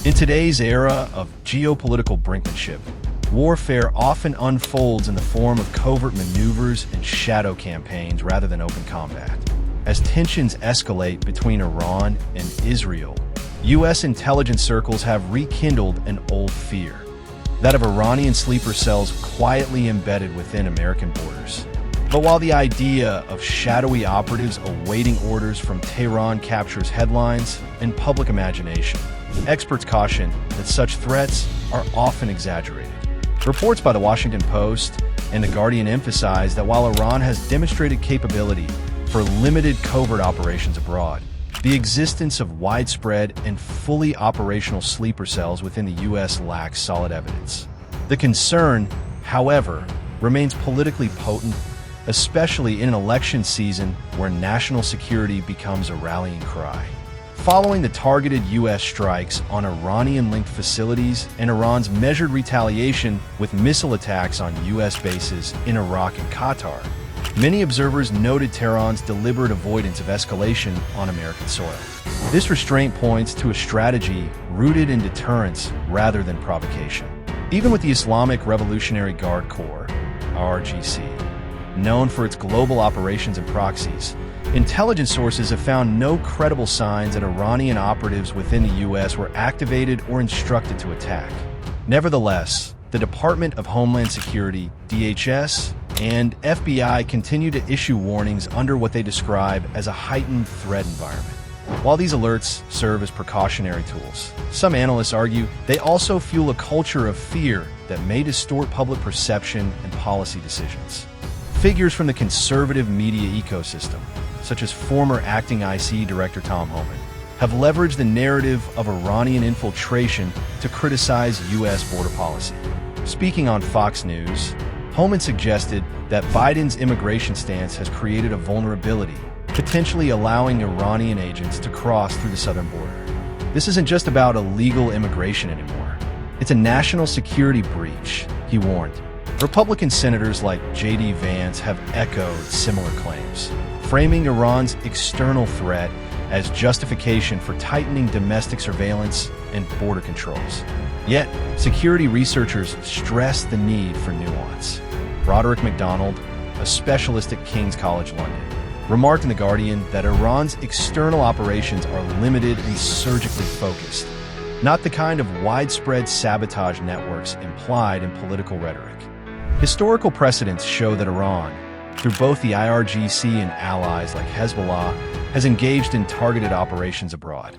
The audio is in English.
In today's era of geopolitical brinkmanship, warfare often unfolds in the form of covert maneuvers and shadow campaigns rather than open combat. As tensions escalate between Iran and Israel, U.S. intelligence circles have rekindled an old fear, that of Iranian sleeper cells quietly embedded within American borders. But while the idea of shadowy operatives awaiting orders from Tehran captures headlines and public imagination, experts caution that such threats are often exaggerated. Reports by The Washington Post and The Guardian emphasize that while Iran has demonstrated capability for limited covert operations abroad, the existence of widespread and fully operational sleeper cells within the U.S. lacks solid evidence. The concern, however, remains politically potent, especially in an election season where national security becomes a rallying cry. Following the targeted U.S. strikes on Iranian-linked facilities and Iran's measured retaliation with missile attacks on U.S. bases in Iraq and Qatar, many observers noted Tehran's deliberate avoidance of escalation on American soil. This restraint points to a strategy rooted in deterrence rather than provocation. Even with the Islamic Revolutionary Guard Corps, IRGC, known for its global operations and proxies, intelligence sources have found no credible signs that Iranian operatives within the U.S. were activated or instructed to attack. Nevertheless, the Department of Homeland Security, DHS, and FBI continue to issue warnings under what they describe as a heightened threat environment. While these alerts serve as precautionary tools, some analysts argue they also fuel a culture of fear that may distort public perception and policy decisions. Figures from the conservative media ecosystem, such as former acting IC Director Tom Homan, have leveraged the narrative of Iranian infiltration to criticize U.S. border policy. Speaking on Fox News, Homan suggested that Biden's immigration stance has created a vulnerability, potentially allowing Iranian agents to cross through the southern border. This isn't just about illegal immigration anymore. It's a national security breach, he warned. Republican senators like J.D. Vance have echoed similar claims, framing Iran's external threat as justification for tightening domestic surveillance and border controls. Yet, security researchers stress the need for nuance. Roderick MacDonald, a specialist at King's College London, remarked in The Guardian that Iran's external operations are limited and surgically focused, not the kind of widespread sabotage networks implied in political rhetoric. Historical precedents show that Iran, through both the IRGC and allies like Hezbollah, has engaged in targeted operations abroad.